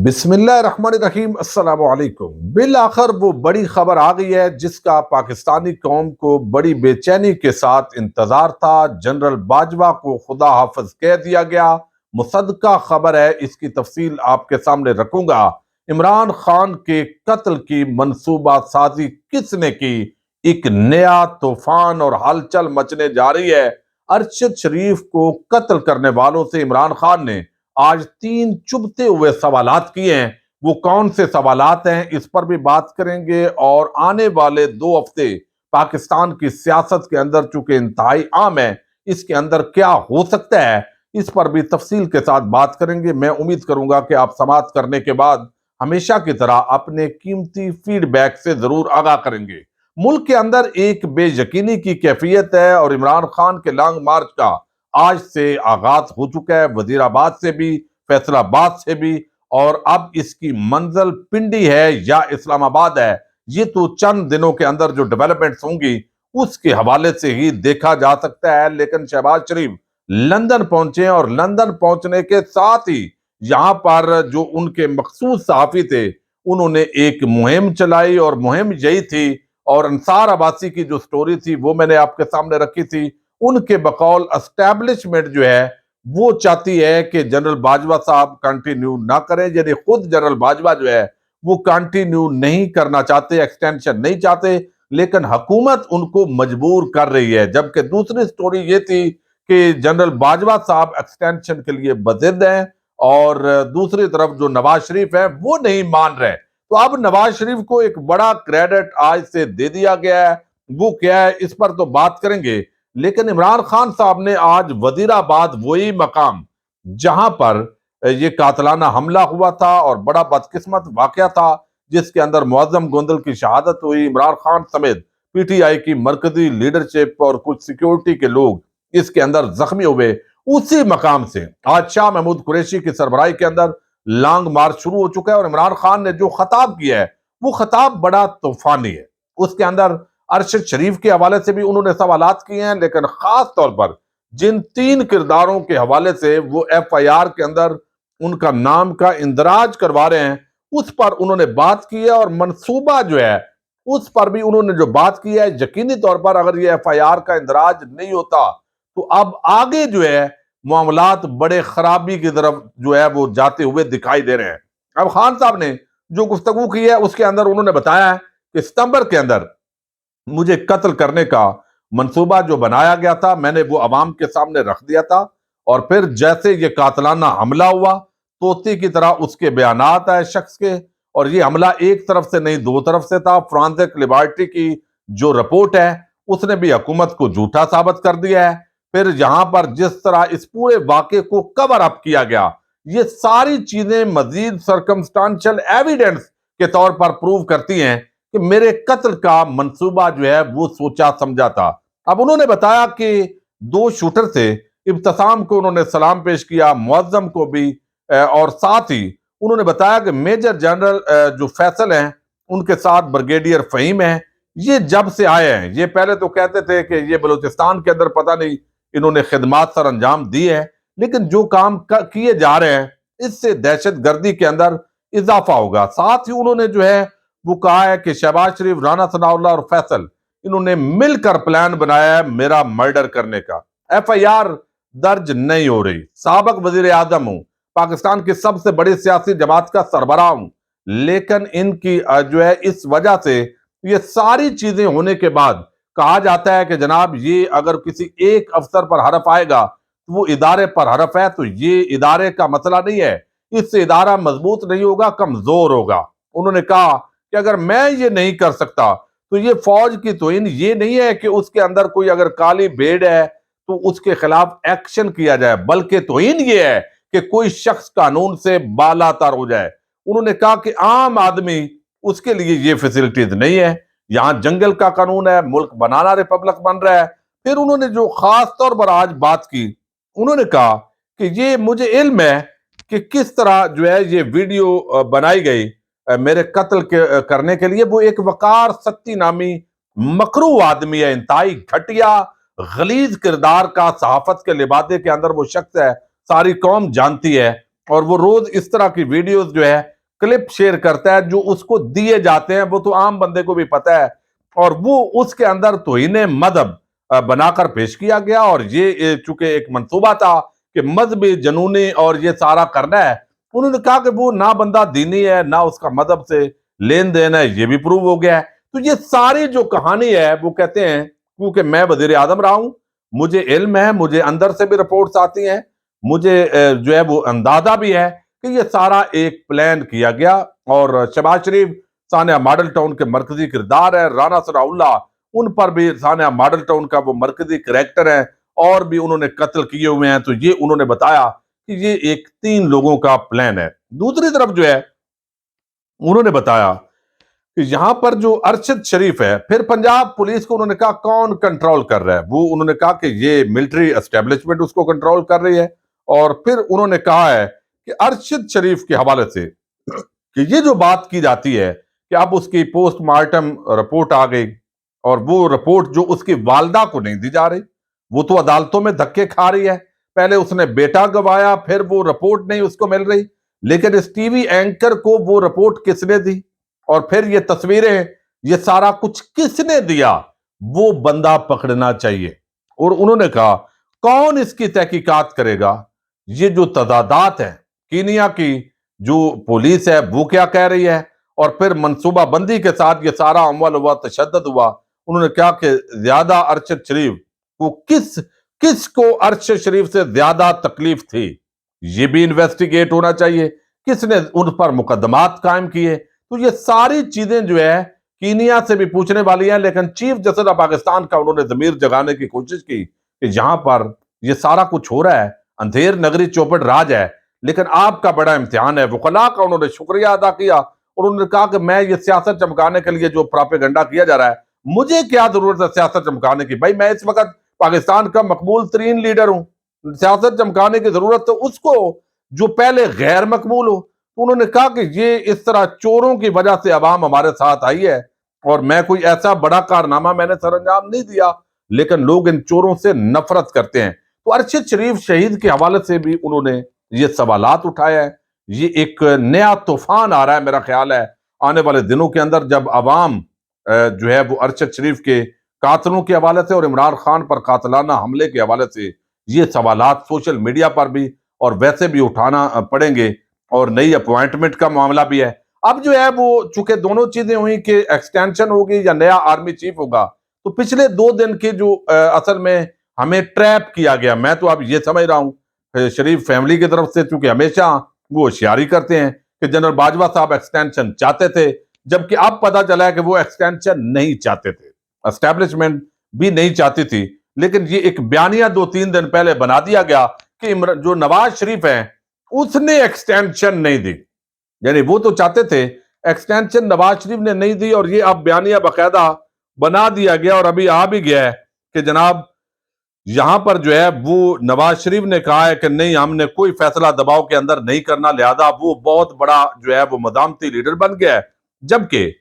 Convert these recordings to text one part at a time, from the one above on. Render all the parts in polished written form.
بسم اللہ الرحمن الرحیم۔ السلام علیکم۔ بالآخر وہ بڑی خبر آ گئی ہے جس کا پاکستانی قوم کو بڑی بے چینی کے ساتھ انتظار تھا۔ جنرل باجوہ کو خدا حافظ کہہ دیا گیا۔ مصدقہ خبر ہے، اس کی تفصیل آپ کے سامنے رکھوں گا۔ عمران خان کے قتل کی منصوبہ سازی کس نے کی؟ ایک نیا طوفان اور ہلچل مچنے جا رہی ہے۔ ارشد شریف کو قتل کرنے والوں سے عمران خان نے آج 3 چبھتے ہوئے سوالات کیے ہیں۔ وہ کون سے سوالات ہیں اس پر بھی بات کریں گے، اور آنے والے 2 ہفتے پاکستان کی سیاست کے اندر چونکہ انتہائی عام ہے، اس کے اندر کیا ہو سکتا ہے اس پر بھی تفصیل کے ساتھ بات کریں گے۔ میں امید کروں گا کہ آپ سماعت کرنے کے بعد ہمیشہ کی طرح اپنے قیمتی فیڈ بیک سے ضرور آگاہ کریں گے۔ ملک کے اندر ایک بے یقینی کی کیفیت ہے، اور عمران خان کے لانگ مارچ کا آج سے آغاز ہو چکا ہے، وزیر آباد سے بھی، فیصل آباد سے بھی، اور اب اس کی منزل پنڈی ہے یا اسلام آباد ہے، یہ تو چند دنوں کے اندر جو ڈیولپمنٹس ہوں گی اس کے حوالے سے ہی دیکھا جا سکتا ہے۔ لیکن شہباز شریف لندن پہنچے، اور لندن پہنچنے کے ساتھ ہی یہاں پر جو ان کے مخصوص صحافی تھے انہوں نے ایک مہم چلائی، اور مہم یہی تھی، اور انصار عباسی کی جو سٹوری تھی وہ میں نے آپ کے سامنے رکھی تھی۔ ان کے بقول اسٹیبلشمنٹ جو ہے وہ چاہتی ہے کہ جنرل باجوہ صاحب کنٹینیو نہ کریں، یعنی خود جنرل باجوہ جو ہے وہ کنٹینیو نہیں کرنا چاہتے، ایکسٹینشن نہیں چاہتے، لیکن حکومت ان کو مجبور کر رہی ہے۔ جبکہ دوسری سٹوری یہ تھی کہ جنرل باجوہ صاحب ایکسٹینشن کے لیے بضد ہیں، اور دوسری طرف جو نواز شریف ہیں وہ نہیں مان رہے۔ تو اب نواز شریف کو ایک بڑا کریڈٹ آج سے دے دیا گیا ہے، وہ کیا ہے اس پر تو بات کریں گے۔ لیکن عمران خان صاحب نے آج وزیر آباد، وہی مقام جہاں پر یہ قاتلانہ حملہ ہوا تھا اور بڑا بدقسمت واقعہ تھا جس کے اندر معظم گوندل کی شہادت ہوئی، عمران خان سمیت پی ٹی آئی کی مرکزی لیڈرشپ اور کچھ سیکیورٹی کے لوگ اس کے اندر زخمی ہوئے، اسی مقام سے آج شاہ محمود قریشی کی سربراہی کے اندر لانگ مارچ شروع ہو چکا ہے۔ اور عمران خان نے جو خطاب کیا ہے وہ خطاب بڑا طوفانی ہے۔ اس کے اندر ارشد شریف کے حوالے سے بھی انہوں نے سوالات کیے ہیں، لیکن خاص طور پر جن 3 کرداروں کے حوالے سے وہ ایف آئی آر کے اندر ان کا نام کا اندراج کروا رہے ہیں اس پر انہوں نے بات کی ہے، اور منصوبہ جو ہے اس پر بھی انہوں نے جو بات کی ہے، یقینی طور پر اگر یہ ایف آئی آر کا اندراج نہیں ہوتا تو اب آگے جو ہے معاملات بڑے خرابی کی طرف جو ہے وہ جاتے ہوئے دکھائی دے رہے ہیں۔ اب خان صاحب نے جو گفتگو کی ہے اس کے اندر انہوں نے بتایا ہے کہ ستمبر کے اندر مجھے قتل کرنے کا منصوبہ جو بنایا گیا تھا میں نے وہ عوام کے سامنے رکھ دیا تھا، اور پھر جیسے یہ قاتلانہ حملہ ہوا توتی کی طرح اس کے بیانات آئے شخص کے، اور یہ حملہ ایک طرف سے نہیں 2 طرف سے تھا۔ فرانزک لیبارٹری کی جو رپورٹ ہے اس نے بھی حکومت کو جھوٹا ثابت کر دیا ہے۔ پھر یہاں پر جس طرح اس پورے واقعے کو کور اپ کیا گیا، یہ ساری چیزیں مزید سرکمسٹانشل ایویڈنس کے طور پر پروو کرتی ہیں کہ میرے قتل کا منصوبہ جو ہے وہ سوچا سمجھا تھا۔ اب انہوں نے بتایا کہ 2 شوٹر سے ابتسام کو انہوں نے سلام پیش کیا، معظم کو بھی، اور ساتھ ہی انہوں نے بتایا کہ میجر جنرل جو فیصل ہیں ان کے ساتھ بریگیڈیئر فہیم ہیں، یہ جب سے آئے ہیں، یہ پہلے تو کہتے تھے کہ یہ بلوچستان کے اندر پتہ نہیں انہوں نے خدمات سر انجام دی ہے، لیکن جو کام کیے جا رہے ہیں اس سے دہشت گردی کے اندر اضافہ ہوگا۔ ساتھ ہی انہوں نے جو ہے وہ کہا ہے کہ شہباز شریف، رانا ثناء اللہ اور فیصل انہوں نے مل کر پلان بنایا ہے میرا مرڈر کرنے کا۔ ایف آئی آر درج نہیں ہو رہی، سابق وزیر اعظم ہوں، پاکستان کی سب سے بڑی سیاسی جماعت کا سربراہ ہوں، لیکن ان کی جو ہے اس وجہ سے یہ ساری چیزیں ہونے کے بعد کہا جاتا ہے کہ جناب یہ اگر کسی ایک افسر پر حرف آئے گا تو وہ ادارے پر حرف ہے، تو یہ ادارے کا مسئلہ نہیں ہے، اس سے ادارہ مضبوط نہیں ہوگا، کمزور ہوگا۔ انہوں نے کہا کہ اگر میں یہ نہیں کر سکتا تو یہ فوج کی توہین یہ نہیں ہے کہ اس کے اندر کوئی اگر کالی بھیڑ ہے تو اس کے خلاف ایکشن کیا جائے، بلکہ توہین یہ ہے کہ کوئی شخص قانون سے بالا تر ہو جائے۔ انہوں نے کہا کہ عام آدمی اس کے لیے یہ فیسلٹیز نہیں ہے، یہاں جنگل کا قانون ہے، ملک بنانا ریپبلک بن رہا ہے۔ پھر انہوں نے جو خاص طور پر آج بات کی، انہوں نے کہا کہ یہ مجھے علم ہے کہ کس طرح جو ہے یہ ویڈیو بنائی گئی میرے قتل کرنے کے لیے۔ وہ ایک وقار ستی نامی مکروہ آدمی ہے، انتہائی گھٹیا غلیظ کردار کا، صحافت کے لبادے کے اندر وہ شخص ہے، ساری قوم جانتی ہے، اور وہ روز اس طرح کی ویڈیوز جو ہے کلپ شیئر کرتا ہے جو اس کو دیے جاتے ہیں، وہ تو عام بندے کو بھی پتا ہے، اور وہ اس کے اندر توہین مذہب بنا کر پیش کیا گیا، اور یہ چونکہ ایک منصوبہ تھا کہ مذہبی جنونی اور یہ سارا کرنا ہے، انہوں نے کہا کہ وہ نہ بندہ دینی ہے نہ اس کا مذہب سے لین دین ہے، یہ بھی پروو ہو گیا ہے۔ تو یہ ساری جو کہانی ہے وہ کہتے ہیں کیونکہ میں وزیر اعظم رہا ہوں، مجھے علم ہے، مجھے اندر سے بھی رپورٹس آتی ہیں، مجھے جو ہے وہ اندازہ بھی ہے کہ یہ سارا ایک پلان کیا گیا، اور شہباز شریف ثانیہ ماڈل ٹاؤن کے مرکزی کردار ہے، رانا ثناء اللہ ان پر بھی ثانیہ ماڈل ٹاؤن کا وہ مرکزی کریکٹر ہے، اور بھی انہوں نے قتل کیے ہوئے ہیں، تو یہ انہوں نے بتایا کہ یہ ایک 3 لوگوں کا پلان ہے۔ دوسری طرف جو ہے انہوں نے بتایا کہ یہاں پر جو ارشد شریف ہے، پھر پنجاب پولیس کو انہوں نے کہا کون کنٹرول کر رہا ہے، وہ انہوں نے کہا کہ یہ ملٹری اسٹیبلشمنٹ اس کو کنٹرول کر رہی ہے، اور پھر انہوں نے کہا ہے کہ ارشد شریف کے حوالے سے کہ یہ جو بات کی جاتی ہے کہ اب اس کی پوسٹ مارٹم رپورٹ آ گئی، اور وہ رپورٹ جو اس کی والدہ کو نہیں دی جا رہی، وہ تو عدالتوں میں دھکے کھا رہی ہے، پہلے اس نے بیٹا گوایا، پھر وہ رپورٹ نہیں اس کو مل رہی، لیکن اس ٹی وی اینکر کو وہ رپورٹ کس نے دی، اور پھر یہ تصویریں، یہ سارا کچھ کس نے دیا، وہ بندہ پکڑنا چاہیے۔ اور انہوں نے کہا کون اس کی تحقیقات کرے گا؟ یہ جو تضادات ہیں، کینیا کی جو پولیس ہے وہ کیا کہہ رہی ہے، اور پھر منصوبہ بندی کے ساتھ یہ سارا عمل ہوا، تشدد ہوا، انہوں نے کہا کہ زیادہ ارشد شریف کو کس کو ارشد شریف سے زیادہ تکلیف تھی، یہ بھی انویسٹیگیٹ ہونا چاہیے، کس نے ان پر مقدمات قائم کیے۔ تو یہ ساری چیزیں جو ہے کینیا سے بھی پوچھنے والی ہیں، لیکن چیف جسٹس آف پاکستان کا انہوں نے ضمیر جگانے کی کوشش کی کہ یہاں پر یہ سارا کچھ ہو رہا ہے، اندھیر نگری چوپٹ راج ہے، لیکن آپ کا بڑا امتحان ہے۔ وکلاء کا انہوں نے شکریہ ادا کیا، اور انہوں نے کہا کہ میں یہ سیاست چمکانے کے لیے جو پراپیگنڈا کیا جا رہا ہے، مجھے کیا ضرورت ہے سیاست چمکانے کی؟ بھائی میں اس وقت پاکستان کا مقبول ترین لیڈر ہوں، سیاست چمکانے کی ضرورت تو اس کو جو پہلے غیر مقبول ہو۔ انہوں نے کہا کہ یہ اس طرح چوروں کی وجہ سے عوام ہمارے ساتھ آئی ہے، اور میں کوئی ایسا بڑا کارنامہ میں نے سر انجام نہیں دیا، لیکن لوگ ان چوروں سے نفرت کرتے ہیں۔ تو ارشد شریف شہید کے حوالے سے بھی انہوں نے یہ سوالات اٹھایا ہے۔ یہ ایک نیا طوفان آ رہا ہے، میرا خیال ہے آنے والے دنوں کے اندر، جب عوام جو ہے وہ ارشد شریف کے قاتلوں کے حوالے سے اور عمران خان پر قاتلانہ حملے کے حوالے سے یہ سوالات سوشل میڈیا پر بھی اور ویسے بھی اٹھانا پڑیں گے، اور نئی اپوائنٹمنٹ کا معاملہ بھی ہے۔ اب جو ہے وہ چونکہ دونوں چیزیں ہوئی کہ ایکسٹینشن ہوگی یا نیا آرمی چیف ہوگا، تو پچھلے 2 دن کے جو اصل میں ہمیں ٹریپ کیا گیا، میں تو اب یہ سمجھ رہا ہوں شریف فیملی کی طرف سے، چونکہ ہمیشہ وہ ہوشیاری کرتے ہیں کہ جنرل باجوہ صاحب ایکسٹینشن چاہتے تھے، جبکہ اب پتہ چلا ہے کہ وہ ایکسٹینشن نہیں چاہتے تھے، اسٹیبلشمنٹ بھی نہیں چاہتی تھی، لیکن یہ ایک بیانیہ 2-3 دن پہلے بنا دیا گیا کہ جو نواز شریف ہیں اس نے ایکسٹینشن نہیں دی، یعنی وہ تو چاہتے تھے، ایکسٹینشن نواز شریف نے نہیں دی، اور یہ اب بیانیہ باقاعدہ بنا دیا گیا، اور ابھی آ بھی گیا ہے کہ جناب یہاں پر جو ہے وہ نواز شریف نے کہا ہے کہ نہیں، ہم نے کوئی فیصلہ دباؤ کے اندر نہیں کرنا، لہذا وہ بہت بڑا جو ہے وہ مدامتی لیڈر بن گیا ہے۔ جبکہ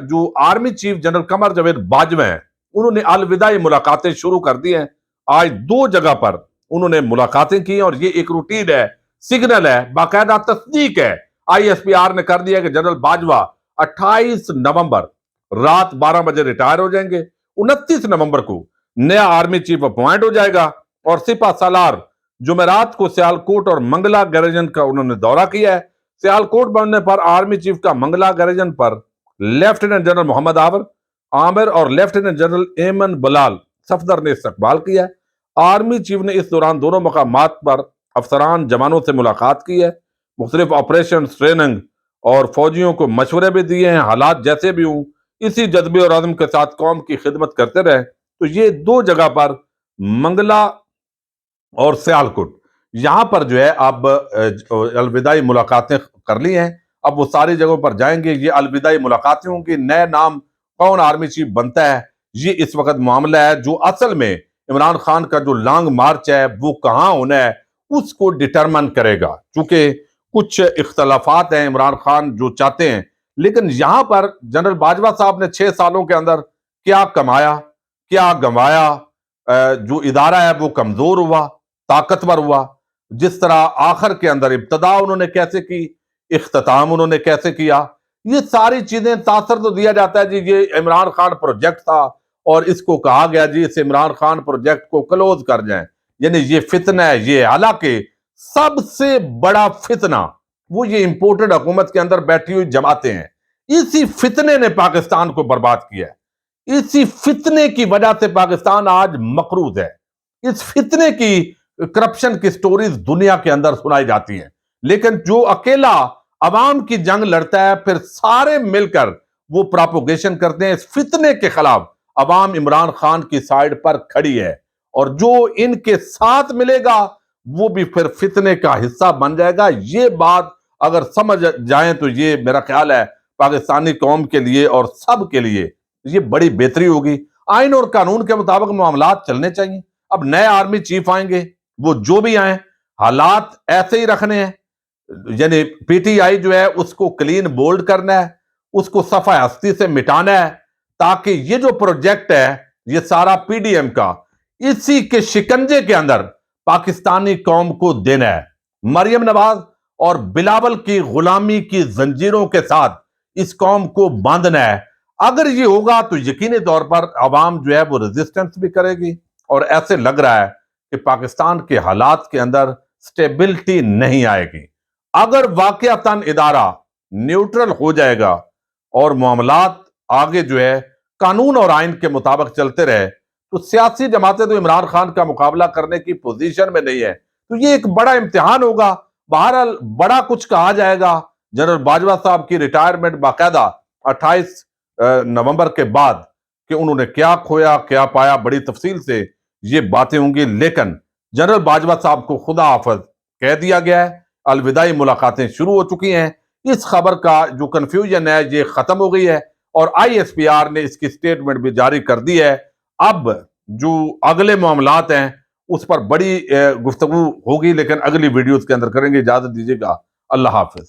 جو army chief general Qamar Javed Bajwa ہیں، انہوں نے الوداعی ملاقاتیں شروع کر دی ہیں، آج 2 جگہ پر انہوں نے ملاقاتیں کی، اور یہ ایک روٹین ہے، سگنل ہے، باقاعدہ تصدیق ہے۔ آئی ایس پی آر نے کر دیا کہ جنرل باجوہ 28 نومبر رات 12 بجے ریٹائر ہو جائیں گے، 29 نومبر کو نیا آرمی چیف اپوائنٹ ہو جائے گا، اور سپہ سالار جمعرات کو سیالکوٹ اور منگلا گیریجن کا انہوں نے دورہ کیا ہے۔ سیالکوٹ بننے پر آرمی چیف کا منگلا گیریجن پر لیفٹیننٹ جنرل محمد عامر اور لیفٹیننٹ جنرل ایمن بلال صفدر نے استقبال کیا ہے۔ آرمی چیف نے اس دوران دونوں مقامات پر افسران جوانوں سے ملاقات کی ہے، مختلف آپریشن ٹریننگ اور فوجیوں کو مشورے بھی دیے ہیں، حالات جیسے بھی ہوں اسی جذبے اور عزم کے ساتھ قوم کی خدمت کرتے رہے۔ تو یہ 2 جگہ پر منگلا اور سیالکوٹ، یہاں پر جو ہے اب الوداعی ملاقاتیں کر لی ہیں، اب وہ ساری جگہوں پر جائیں گے، یہ الوداعی ملاقاتیں ہوں گی، نئے نام کون آرمی چیف بنتا ہے یہ اس وقت معاملہ ہے، جو اصل میں عمران خان کا جو لانگ مارچ ہے وہ کہاں ہونا ہے اس کو ڈٹرمن کرے گا، چونکہ کچھ اختلافات ہیں، عمران خان جو چاہتے ہیں، لیکن یہاں پر جنرل باجوہ صاحب نے 6 سالوں کے اندر کیا کمایا، کیا گنوایا، جو ادارہ ہے وہ کمزور ہوا، طاقتور ہوا، جس طرح آخر کے اندر ابتدا انہوں نے کیسے کی، اختتام انہوں نے کیسے کیا، یہ ساری چیزیں تاثر تو دیا جاتا ہے جی یہ عمران خان پروجیکٹ تھا اور اس کو کہا گیا جی اس عمران خان پروجیکٹ کو کلوز کر جائیں، یعنی یہ فتنہ ہے یہ، حالانکہ سب سے بڑا فتنہ وہ یہ امپورٹڈ حکومت کے اندر بیٹھی ہوئی جماعتیں ہیں، اسی فتنے نے پاکستان کو برباد کیا ہے، اسی فتنے کی وجہ سے پاکستان آج مقروض ہے، اس فتنے کی کرپشن کی سٹوریز دنیا کے اندر سنائی جاتی ہیں، لیکن جو اکیلا عوام کی جنگ لڑتا ہے پھر سارے مل کر وہ پراپوگیشن کرتے ہیں اس فتنے کے خلاف، عوام عمران خان کی سائیڈ پر کھڑی ہے، اور جو ان کے ساتھ ملے گا وہ بھی پھر فتنے کا حصہ بن جائے گا۔ یہ بات اگر سمجھ جائیں تو یہ میرا خیال ہے پاکستانی قوم کے لیے اور سب کے لیے یہ بڑی بہتری ہوگی۔ آئین اور قانون کے مطابق معاملات چلنے چاہیے۔ اب نئے آرمی چیف آئیں گے، وہ جو بھی آئیں حالات ایسے ہی رکھنے ہیں، یعنی پی ٹی آئی جو ہے اس کو کلین بولڈ کرنا ہے، اس کو صفحہ ہستی سے مٹانا ہے، تاکہ یہ جو پروجیکٹ ہے یہ سارا پی ڈی ایم کا اسی کے شکنجے کے اندر پاکستانی قوم کو دینا ہے۔ مریم نواز اور بلاول کی غلامی کی زنجیروں کے ساتھ اس قوم کو باندھنا ہے۔ اگر یہ ہوگا تو یقینی طور پر عوام جو ہے وہ ریزسٹنس بھی کرے گی، اور ایسے لگ رہا ہے کہ پاکستان کے حالات کے اندر سٹیبلٹی نہیں آئے گی۔ اگر واقعتاً ادارہ نیوٹرل ہو جائے گا اور معاملات آگے جو ہے قانون اور آئین کے مطابق چلتے رہے تو سیاسی جماعتیں تو عمران خان کا مقابلہ کرنے کی پوزیشن میں نہیں ہے، تو یہ ایک بڑا امتحان ہوگا۔ بہرحال بڑا کچھ کہا جائے گا، جنرل باجوہ صاحب کی ریٹائرمنٹ باقاعدہ 28 نومبر کے بعد کہ انہوں نے کیا کھویا کیا پایا، بڑی تفصیل سے یہ باتیں ہوں گی، لیکن جنرل باجوہ صاحب کو خدا حافظ کہہ دیا گیا ہے، الوداعی ملاقاتیں شروع ہو چکی ہیں، اس خبر کا جو کنفیوژن ہے یہ ختم ہو گئی ہے، اور آئی ایس پی آر نے اس کی سٹیٹمنٹ بھی جاری کر دی ہے۔ اب جو اگلے معاملات ہیں اس پر بڑی گفتگو ہوگی، لیکن اگلی ویڈیوز کے اندر کریں گے۔ اجازت دیجیے گا، اللہ حافظ۔